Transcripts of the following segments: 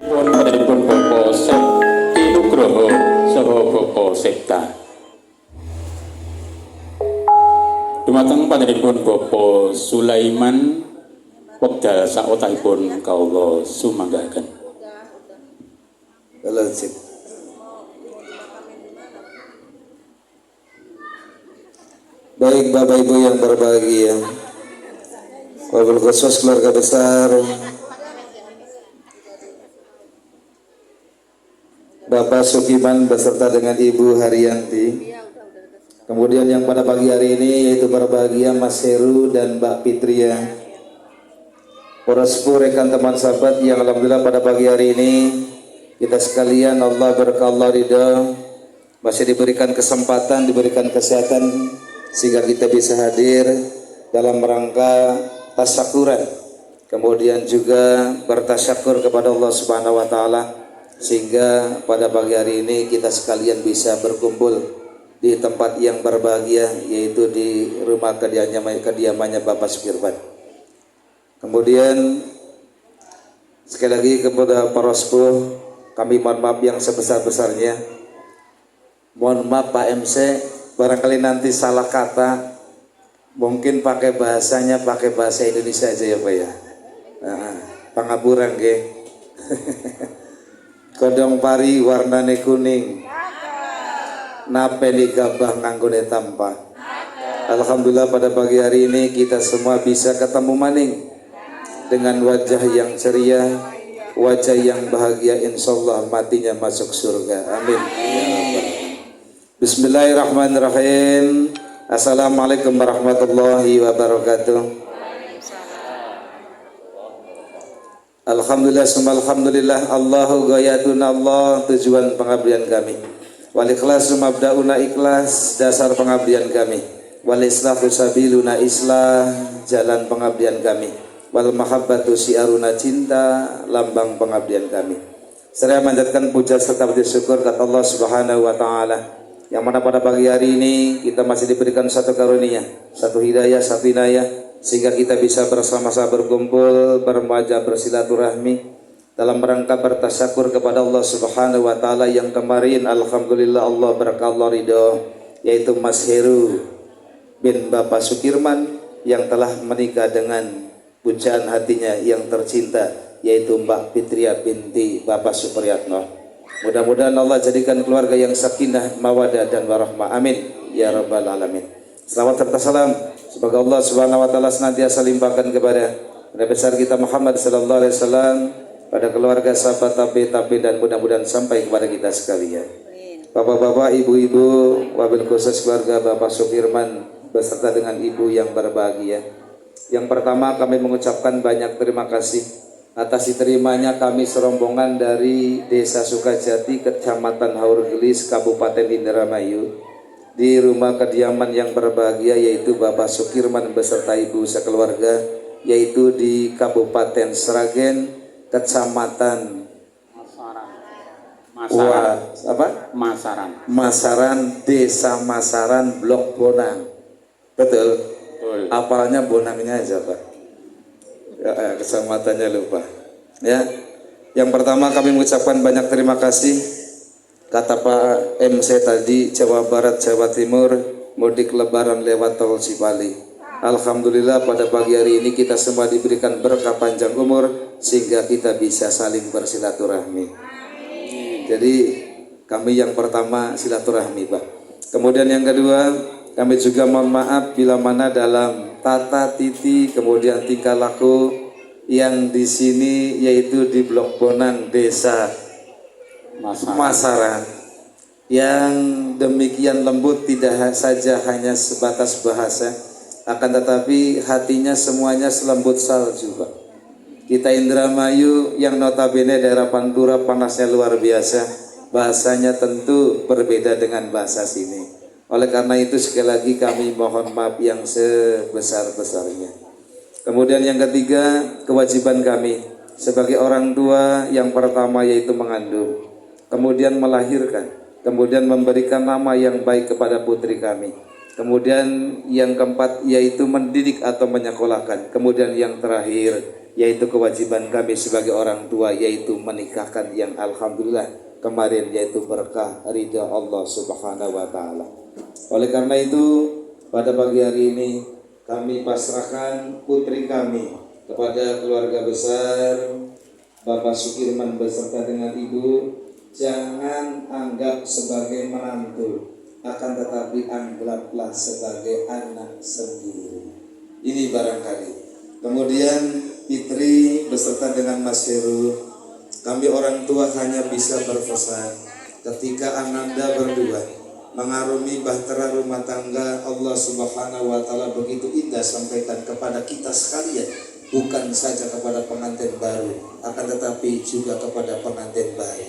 Panjenenganipun Bapak Sekti Nugroho saha Bapak Sekta. Dumateng panjenenganipun Bapak Sulaiman wekdal saotaipun kawula sumanggahaken. Lazim. Baik Bapak Ibu yang berbahagia, wabil khusus keluarga besar Bapak Sukiman beserta dengan Ibu Haryanti. Kemudian yang pada pagi hari ini yaitu berbahagia Mas Heru dan Mbak Fitria. Para sepuh rekan teman sahabat yang alhamdulillah pada pagi hari ini kita sekalian Allah berkah Allah ridha masih diberikan kesempatan, diberikan kesehatan sehingga kita bisa hadir dalam rangka tasyakuran. Kemudian juga bertasyakur kepada Allah Subhanahu wa taala sehingga pada pagi hari ini kita sekalian bisa berkumpul di tempat yang berbahagia yaitu di rumah kediamannya Bapak Sukirman. Kemudian sekali lagi kepada para sepuh kami mohon maaf yang sebesar-besarnya. Mohon maaf Pak MC, barangkali nanti salah kata, mungkin pakai bahasanya pakai bahasa Indonesia aja ya Pak ya. Pangaburan ge. Kodong pari warnane kuning. Napeli gabah nganggone tampa. Alhamdulillah pada pagi hari ini kita semua bisa ketemu maning dengan wajah yang ceria, wajah yang bahagia, insyaallah matinya masuk surga. Amin. Bismillahirrahmanirrahim. Assalamualaikum warahmatullahi wabarakatuh. Alhamdulillah, alhamdulillah, Allahu ghayatuna Allah, tujuan pengabdian kami. Wal ikhlasu mabdauna ikhlas, dasar pengabdian kami. Wal islahu sabiluna islah, jalan pengabdian kami. Wal mahabbatu syiaruna cinta, lambang pengabdian kami. Saya manjatkan puja serta puji syukur kepada Allah Subhanahu wa taala yang mana pada pagi hari ini kita masih diberikan satu karunia, satu hidayah, satu inayah sehingga kita bisa bersama-sama berkumpul, bermuajah, bersilaturahmi dalam rangka bertasyakur kepada Allah Subhanahu wa taala yang kemarin alhamdulillah Allah berkah Allah ridho yaitu Mas Heru bin Bapak Sukirman yang telah menikah dengan pujaan hatinya yang tercinta yaitu Mbak Fitria binti Bapak Supriyatno. Mudah-mudahan Allah jadikan keluarga yang sakinah, mawadah dan warahmah. Amin ya rabbal alamin. Selawat serta salam semoga Allah Subhanahu wa taala senantiasa limpahkan kepada Nabi besar kita Muhammad sallallahu alaihi wasallam, pada keluarga, sahabat, tabi dan mudah-mudahan sampai kepada kita sekalian. Bapak-bapak, ibu-ibu, wabil khusus keluarga Bapak Sukirman beserta dengan ibu yang berbahagia. Yang pertama kami mengucapkan banyak terima kasih atas diterimanya kami serombongan dari Desa Sukajati, Kecamatan Haurgelis, Kabupaten Indramayu di rumah kediaman yang berbahagia yaitu Bapak Sukirman beserta ibu sekeluarga yaitu di Kabupaten Sragen, Kecamatan Masaran, Desa Masaran, Blok Bonang. Betul. Apalnya Bonangnya aja Pak. Ya, kecamatannya lupa. Ya. Yang pertama kami mengucapkan banyak terima kasih kata Pak MC tadi, Jawa Barat, Jawa Timur, mudik lebaran lewat tol Cipali. Alhamdulillah pada pagi hari ini kita semua diberikan berkah panjang umur sehingga kita bisa saling bersilaturahmi. Jadi kami yang pertama silaturahmi Pak. Kemudian yang kedua kami juga mohon maaf bila mana dalam tata titi kemudian tingkah laku yang di sini yaitu di Blok Bonang Desa Masaran yang demikian lembut tidak saja hanya sebatas bahasa akan tetapi hatinya semuanya selembut salju Pak. Kita Indramayu yang notabene daerah Pantura panasnya luar biasa, bahasanya tentu berbeda dengan bahasa sini. Oleh karena itu sekali lagi kami mohon maaf yang sebesar-besarnya. Kemudian yang ketiga, kewajiban kami sebagai orang tua yang pertama yaitu mengandung, kemudian melahirkan, kemudian memberikan nama yang baik kepada putri kami. Kemudian yang keempat yaitu mendidik atau menyekolahkan. Kemudian yang terakhir yaitu kewajiban kami sebagai orang tua, yaitu menikahkan yang alhamdulillah kemarin, yaitu berkah ridha Allah Subhanahu wa taala. Oleh karena itu, pada pagi hari ini kami pasrahkan putri kami kepada keluarga besar Bapak Sukirman beserta dengan Ibu. Jangan anggap sebagai menantu, akan tetapi anggaplah sebagai anak sendiri. Ini barangkali. Kemudian Fitri beserta dengan Mas Heru, kami orang tua hanya bisa berpesan, ketika Ananda berdua mengarungi bahtera rumah tangga, Allah Subhanahu wa taala begitu indah sampaikan kepada kita sekalian, bukan saja kepada pengantin baru, akan tetapi juga kepada pengantin baru.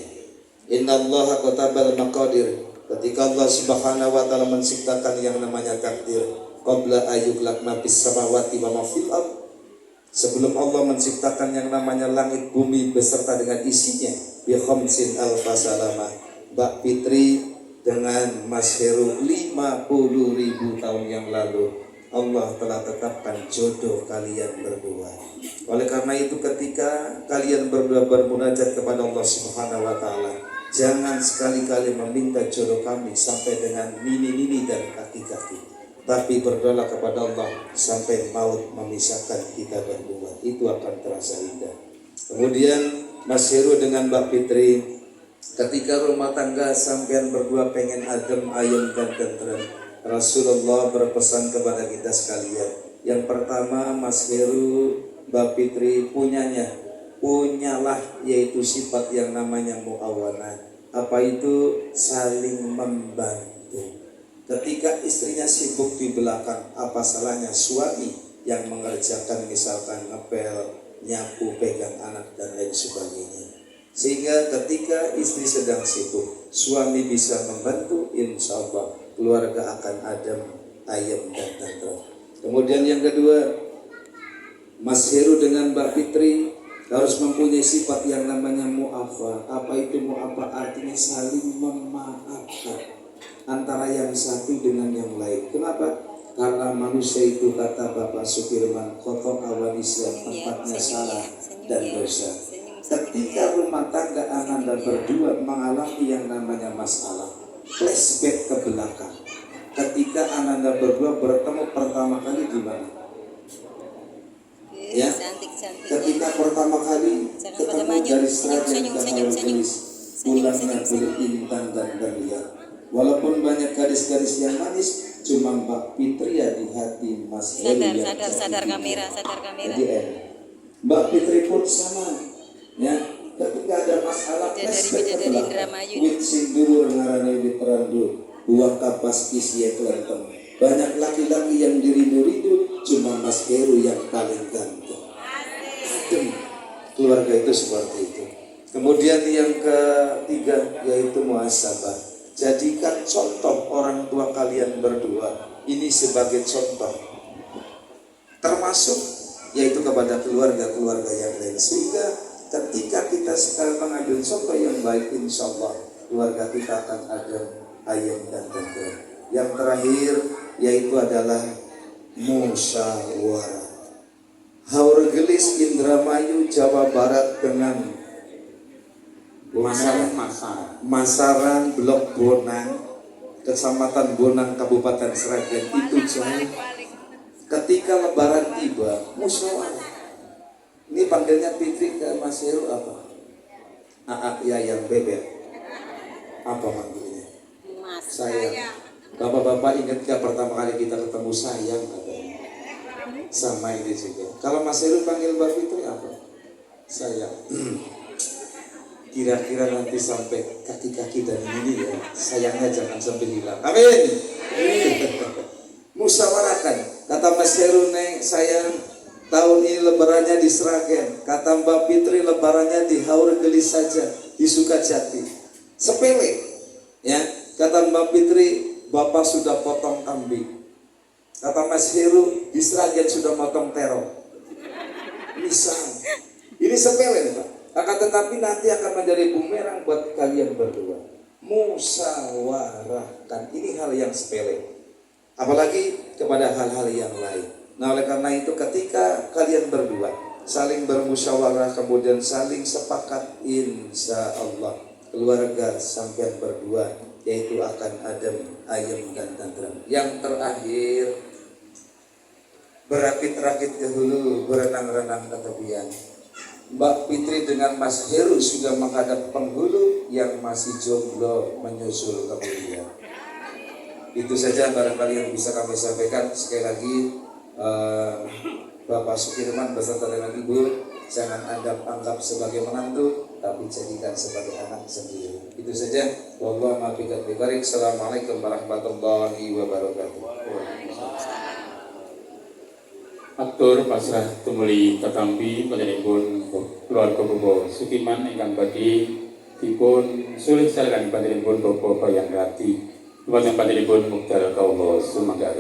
Innallaha katabal maqadir. Ketika Allah Subhanahu wa taala menciptakan yang namanya takdir, qabla ayyukhlaqna bis samawati wa ma fil ard. Sebelum Allah menciptakan yang namanya langit bumi beserta dengan isinya, bi khamsin alfasalama. Mbak Fitri dengan Mas Heru 50.000 tahun yang lalu Allah telah tetapkan jodoh kalian berdua. Oleh karena itu, ketika kalian berdua bermunajat kepada Allah Subhanahu wa taala, jangan sekali-kali meminta jodoh kami sampai dengan nini-nini dan kaki-kaki, tapi berdoa kepada Allah sampai maut memisahkan kita berdua. Itu akan terasa indah. Kemudian Mas Heru dengan Mbak Fitri, ketika rumah tangga sampean berdua pengen adem, ayem dan tenteram, Rasulullah berpesan kepada kita sekalian. Yang pertama, Mas Heru, Mbak Fitri punyalah yaitu sifat yang namanya muawanah. Apa itu? Saling membantu. Ketika istrinya sibuk di belakang, apa salahnya suami yang mengerjakan, misalkan ngepel, nyapu, pegang anak dan lain sebagainya. Sehingga ketika istri sedang sibuk, suami bisa membantu, insya Allah keluarga akan adem, ayem dan tentram. Kemudian yang kedua, Mas Heru dengan Mbak Fitri harus mempunyai sifat yang namanya mu'afa. Apa itu mu'afa? Artinya saling memaafkan antara yang satu dengan yang lain. Kenapa? Karena manusia itu, kata Bapak Sukirman, kotor awanisya, tempatnya salah dan dosa. Ketika rumah tangga Ananda berdua mengalami yang namanya masalah, flashback ke belakang. Ketika Ananda berdua bertemu pertama kali di mana? Ya, ketika pertama kali ketemu dari Sragen ke Halugelis, pulangnya kulit intan dan berlian. Walaupun banyak gadis-gadis yang manis, cuma Mbak Fitri ya di hati Mas Heru. Sadar kamera. Jadi Mbak Fitri pun sama. Ya, ketika ada masalah, flashback ke belakang. Wit sing dhuwur ngarane wit randu, buah kapas isi kelenteng. Banyak laki-laki yang dirindu-rindu, cuma Mas Heru yang paling ganteng. Adem. Keluarga itu seperti itu. Kemudian yang ketiga yaitu muhasabah. Jadikan contoh orang tua kalian berdua ini sebagai contoh, termasuk yaitu kepada keluarga-keluarga yang lain. Sehingga ketika kita sekarang mengambil contoh yang baik, insya Allah keluarga kita akan adem, ayem dan tentram. Yang terakhir yaitu adalah musyawarah. Haurgelis, Indramayu, Jawa Barat dengan Masaran, Blok Bonang, Kecamatan Bonang, Kabupaten Sragen itu jauh. Ketika Lebaran tiba, musyawarah. Ini panggilnya Fitri ke Mas Heru apa? Yang bebek. Apa manggilnya? Sayang. Bapak-bapak ingat gak pertama kali kita ketemu sayang katanya? Sama ini juga. Kalau Mas Heru panggil Mbak Fitri apa? Sayang. Kira-kira nanti sampai kaki-kaki dan ini ya, sayangnya jangan sampai hilang. Amin. Musyawarahkan. Kata Mas Heru, Neng, sayang, tahun ini lebarannya di Sragen. Kata Mbak Fitri, lebarannya di Haurgelis saja, di Sukajati. Sepele. Ya, kata Mbak Fitri, Bapak sudah potong kambing. Kata Mas Heru, di Sragen sudah potong terong. Misal, ini sepele, Pak. Akan tetapi nanti akan menjadi bumerang buat kalian berdua. Musyawarahkan. Ini hal yang sepele, apalagi kepada hal-hal yang lain. Nah, oleh karena itu ketika kalian berdua saling bermusyawarah, kemudian saling sepakat insya Allah keluarga sampean berdua yaitu akan adem, ayem dan tenteram. Yang terakhir, berakit-rakit ke hulu, berenang-renang ke tepian. Mbak Fitri dengan Mas Heru sudah menghadap penghulu, yang masih jomblo menyusul kemudian. Itu saja barangkali yang bisa kami sampaikan. Sekali lagi Bapak Sukirman beserta dengan Ibu jangan anggap sebagai menantu, tapi jadikan sebagai anak sendiri. Itu saja. Wallahu a'lam bishawab. Assalamualaikum warahmatullahi wabarakatuh. Atur pasrah tumuli katampi panjenenganipun keluarga Bapak Sukiman ingkang badhe dipun sulih salekan panjenenganipun Bapak Bayang Rati. Dumateng panjenenganipun Mukhtar Kaula Sumangga.